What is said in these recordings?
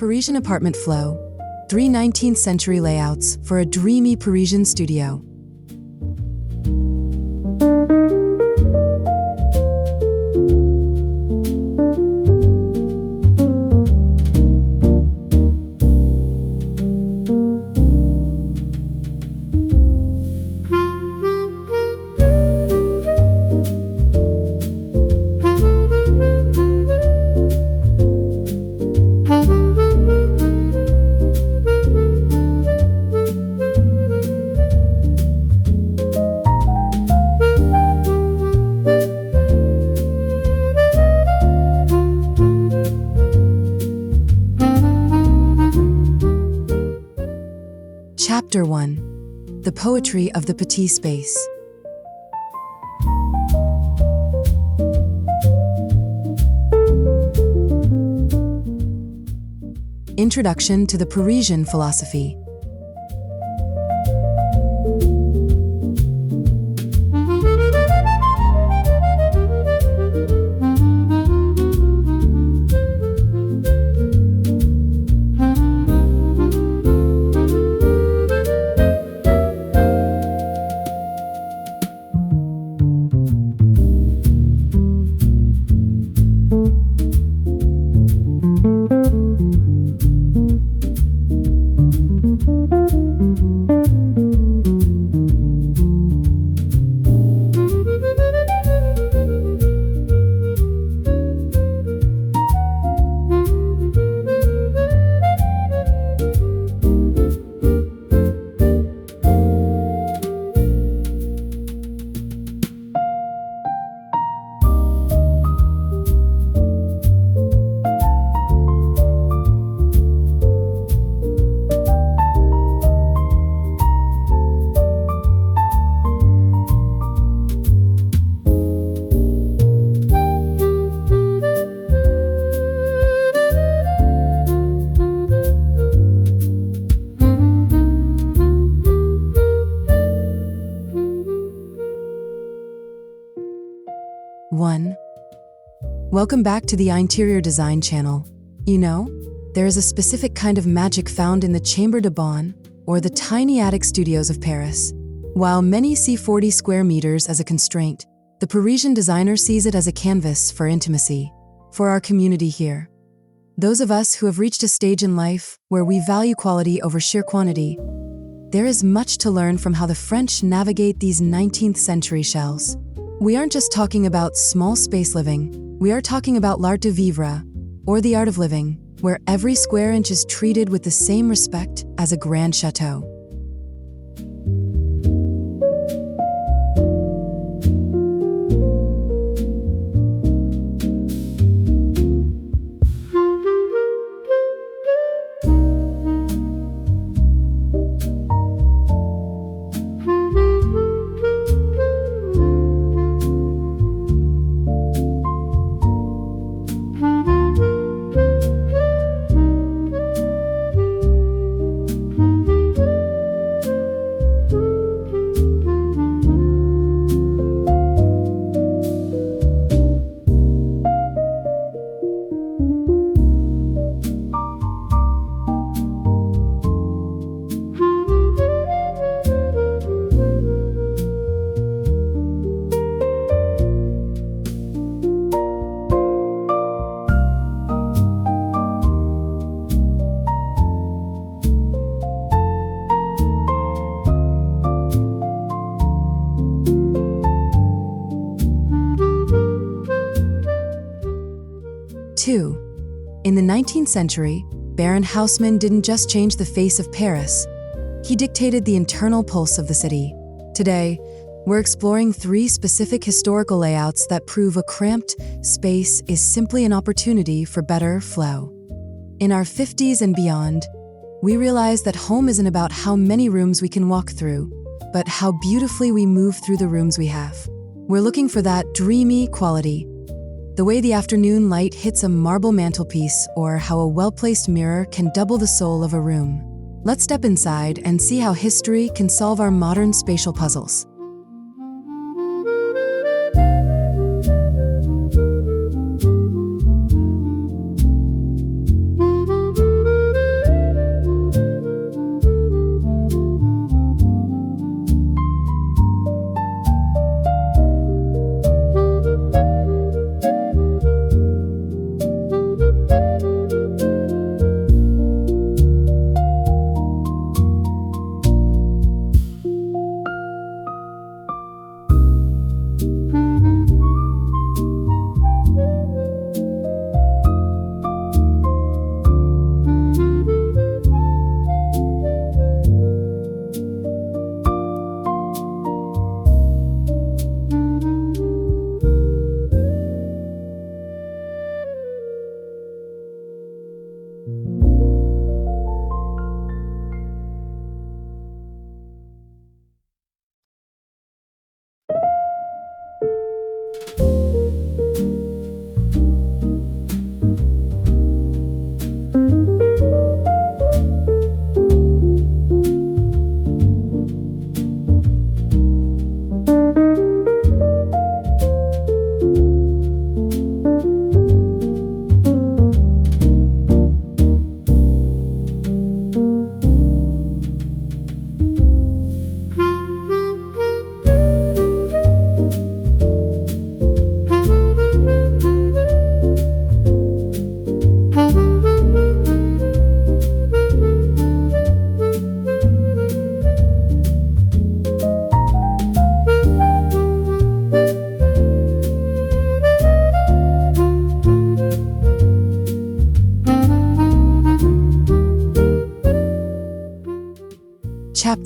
Parisian apartment flow, 3 19th century layouts for a dreamy Parisian studio. Chapter 1. The Poetry of the Petit Space. Introduction to the Parisian philosophy. Welcome back to the Interior Design channel. You know, there is a specific kind of magic found in the Chambre de Bonne, or the tiny attic studios of Paris. While many see 40 square meters as a constraint, the Parisian designer sees it as a canvas for intimacy, for our community here. Those of us who have reached a stage in life where we value quality over sheer quantity, there is much to learn from how the French navigate these 19th century shells. We aren't just talking about small space living, we are talking about l'art de vivre, or the art of living, where every square inch is treated with the same respect as a grand chateau. In the 19th century, Baron Haussmann didn't just change the face of Paris, he dictated the internal pulse of the city. Today, we're exploring 3 specific historical layouts that prove a cramped space is simply an opportunity for better flow. In our 50s and beyond, we realize that home isn't about how many rooms we can walk through, but how beautifully we move through the rooms we have. We're looking for that dreamy quality, the way the afternoon light hits a marble mantelpiece, or how a well-placed mirror can double the soul of a room. Let's step inside and see how history can solve our modern spatial puzzles.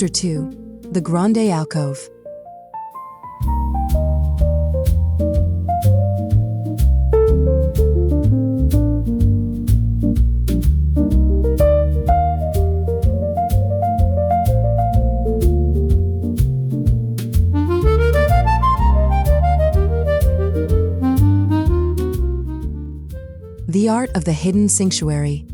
Chapter 2. The Grande Alcove. The art of the hidden sanctuary.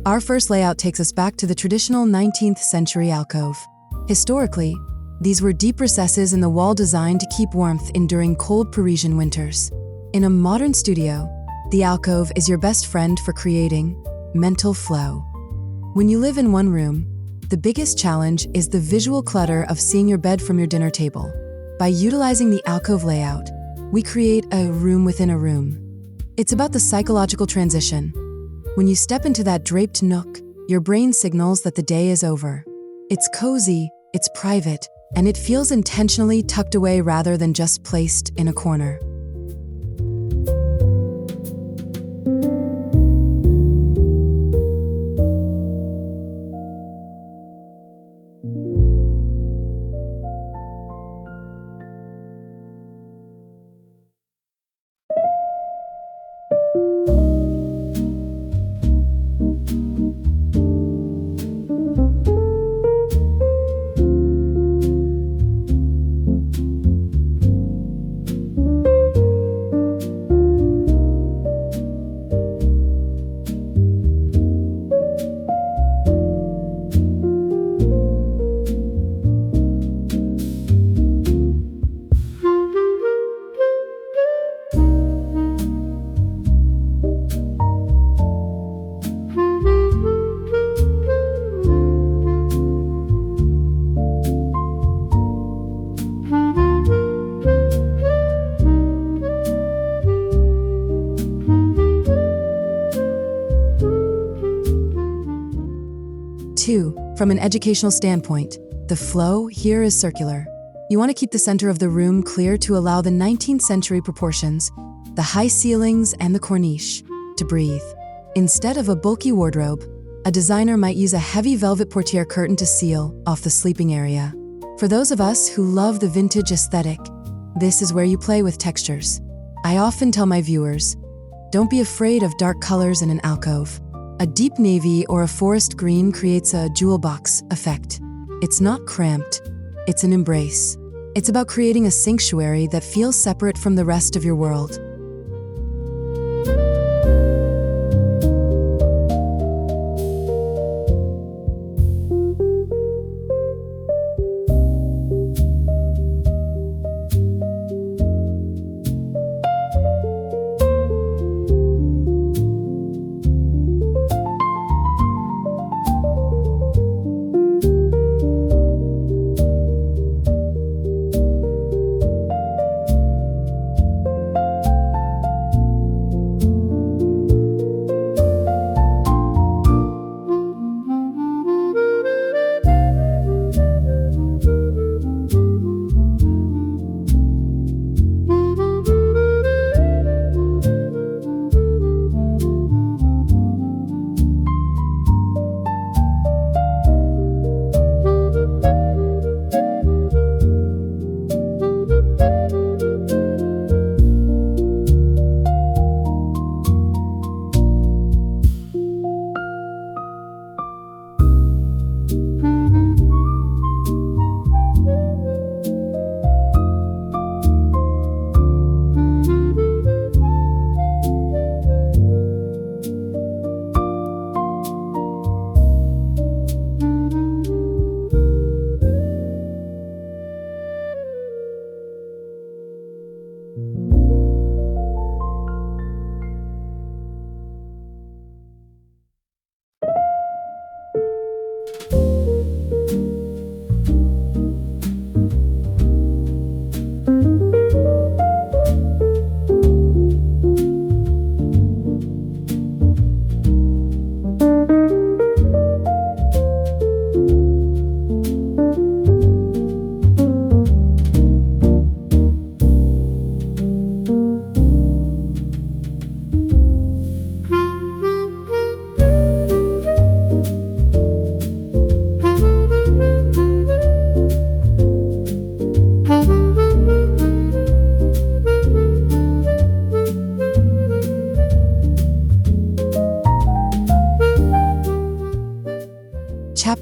Our first layout takes us back to the traditional 19th century alcove. Historically, these were deep recesses in the wall designed to keep warmth during cold Parisian winters. In a modern studio, the alcove is your best friend for creating mental flow. When you live in one room, the biggest challenge is the visual clutter of seeing your bed from your dinner table. By utilizing the alcove layout, we create a room within a room. It's about the psychological transition. When you step into that draped nook, your brain signals that the day is over. It's cozy, it's private, and it feels intentionally tucked away rather than just placed in a corner. From an educational standpoint, the flow here is circular. You want to keep the center of the room clear to allow the 19th century proportions, the high ceilings and the corniche, to breathe. Instead of a bulky wardrobe, a designer might use a heavy velvet portiere curtain to seal off the sleeping area. For those of us who love the vintage aesthetic, this is where you play with textures. I often tell my viewers, don't be afraid of dark colors in an alcove. A deep navy or a forest green creates a jewel box effect. It's not cramped, it's an embrace. It's about creating a sanctuary that feels separate from the rest of your world.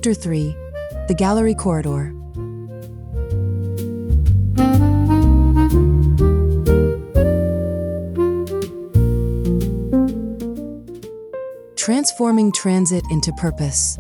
Chapter 3: The Gallery Corridor. Transforming transit into purpose.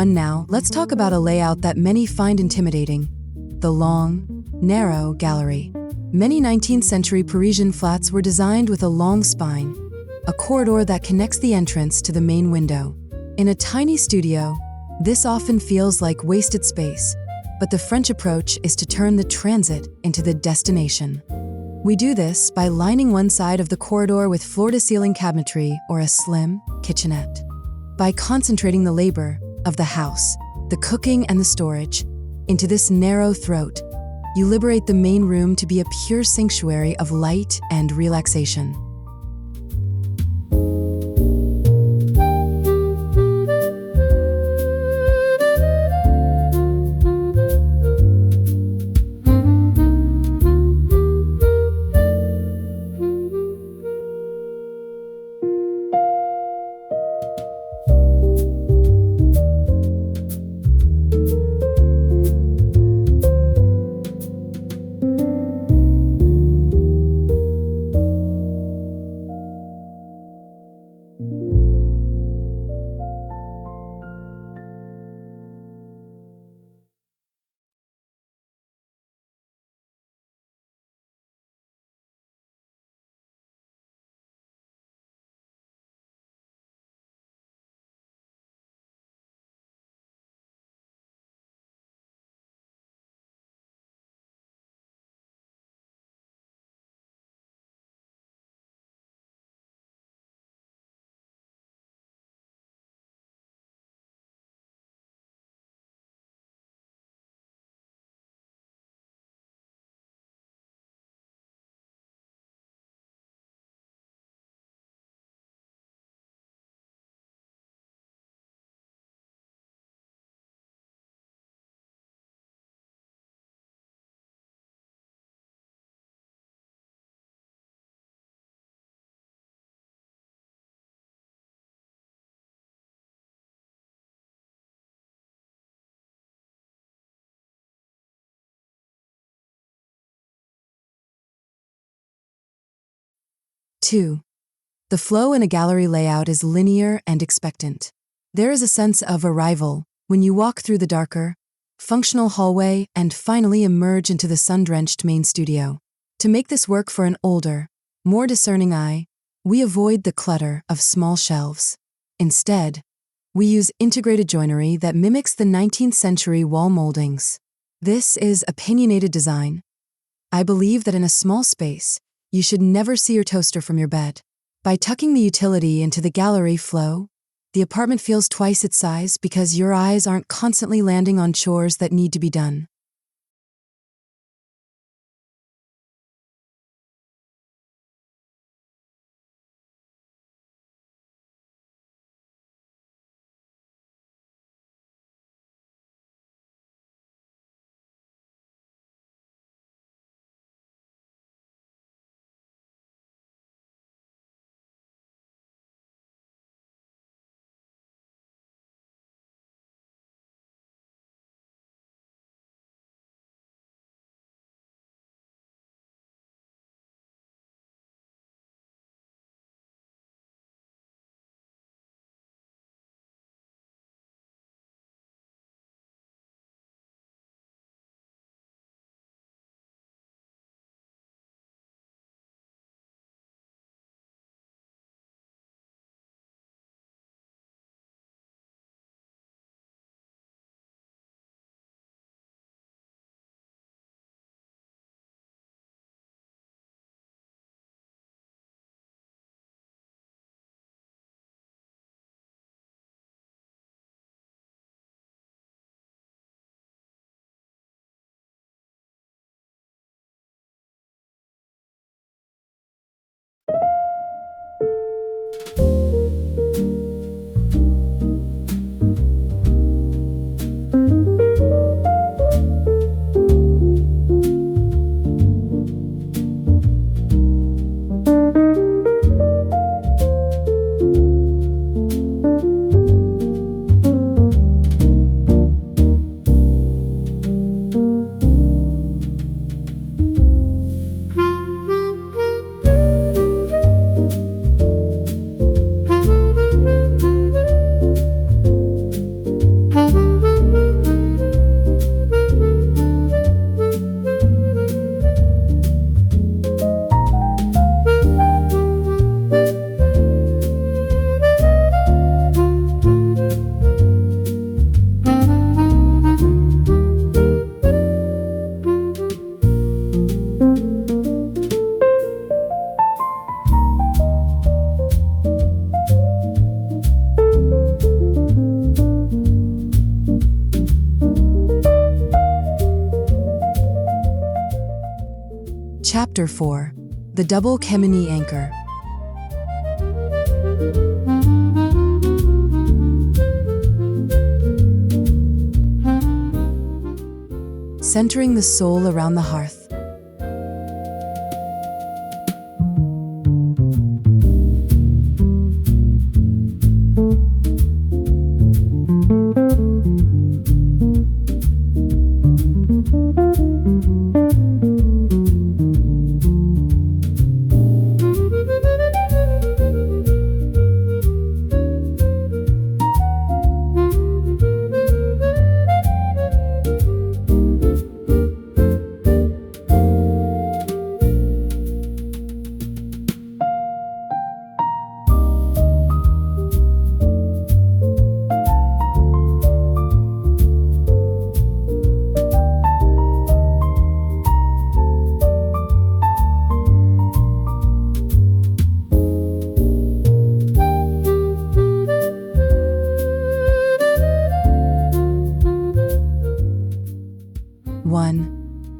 Now, let's talk about a layout that many find intimidating: the long, narrow gallery. Many 19th century Parisian flats were designed with a long spine, a corridor that connects the entrance to the main window. In a tiny studio, this often feels like wasted space, but the French approach is to turn the transit into the destination. We do this by lining one side of the corridor with floor-to-ceiling cabinetry or a slim kitchenette. By concentrating the labor of the house, the cooking and the storage, into this narrow throat, you liberate the main room to be a pure sanctuary of light and relaxation. Two, the flow in a gallery layout is linear and expectant. There is a sense of arrival when you walk through the darker, functional hallway and finally emerge into the sun-drenched main studio. To make this work for an older, more discerning eye, we avoid the clutter of small shelves. Instead, we use integrated joinery that mimics the 19th century wall moldings. This is opinionated design. I believe that in a small space, you should never see your toaster from your bed. By tucking the utility into the gallery flow, the apartment feels twice its size because your eyes aren't constantly landing on chores that need to be done. Chapter 4. The Double Cheminée Anchor. Centering the soul around the hearth.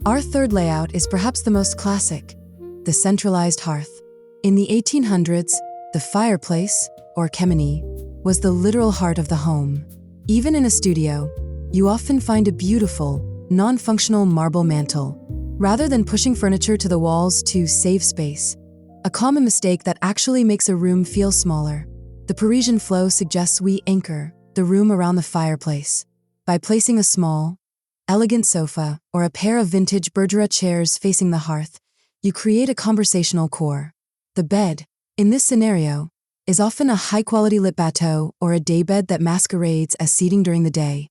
Our third layout is perhaps the most classic, the centralized hearth. In the 1800s, the fireplace, or cheminée, was the literal heart of the home. Even in a studio, you often find a beautiful, non-functional marble mantel, rather than pushing furniture to the walls to save space. A common mistake that actually makes a room feel smaller. The Parisian Flow suggests we anchor the room around the fireplace by placing a small, elegant sofa or a pair of vintage Bergera chairs facing the hearth. You create a conversational core. The bed, in this scenario, is often a high-quality lit bateau or a daybed that masquerades as seating during the day.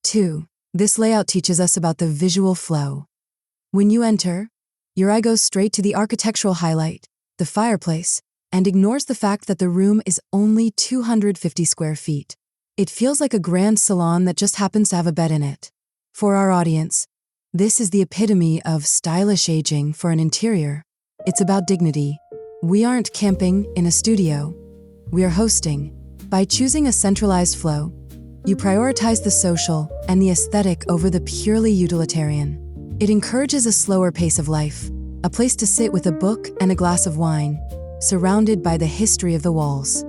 Two, this layout teaches us about the visual flow. When you enter, your eye goes straight to the architectural highlight, the fireplace, and ignores the fact that the room is only 250 square feet. It feels like a grand salon that just happens to have a bed in it. For our audience, this is the epitome of stylish aging for an interior. It's about dignity. We aren't camping in a studio. We are hosting. By choosing a centralized flow, you prioritize the social and the aesthetic over the purely utilitarian. It encourages a slower pace of life, a place to sit with a book and a glass of wine, surrounded by the history of the walls.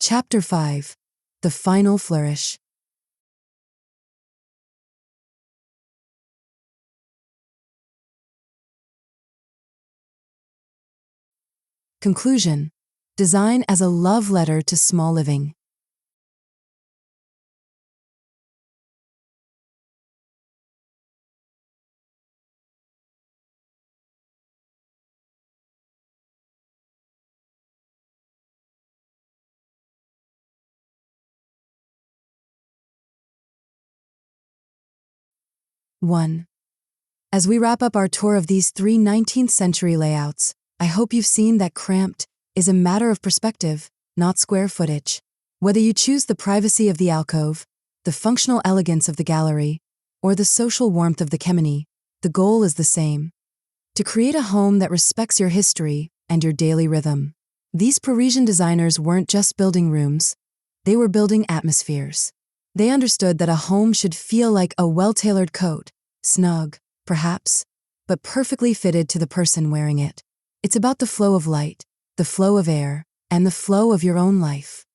Chapter 5. The Final Flourish. Conclusion. Design as a love letter to small living. One. As we wrap up our tour of these three 19th century layouts, I hope you've seen that cramped is a matter of perspective, not square footage. Whether you choose the privacy of the alcove, the functional elegance of the gallery, or the social warmth of the Cheminée, the goal is the same: to create a home that respects your history and your daily rhythm. These Parisian designers weren't just building rooms, they were building atmospheres. They understood that a home should feel like a well-tailored coat, snug, perhaps, but perfectly fitted to the person wearing it. It's about the flow of light, the flow of air, and the flow of your own life.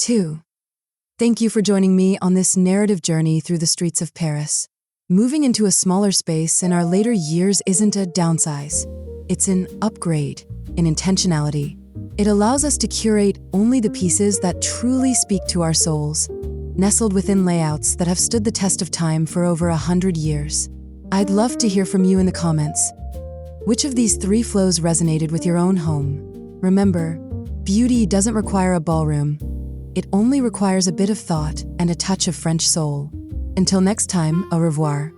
2. Thank you for joining me on this narrative journey through the streets of Paris. Moving into a smaller space in our later years isn't a downsize. It's an upgrade in intentionality. It allows us to curate only the pieces that truly speak to our souls, nestled within layouts that have stood the test of time for over 100 years. I'd love to hear from you in the comments. Which of these 3 flows resonated with your own home? Remember, beauty doesn't require a ballroom. It only requires a bit of thought and a touch of French soul. Until next time, au revoir.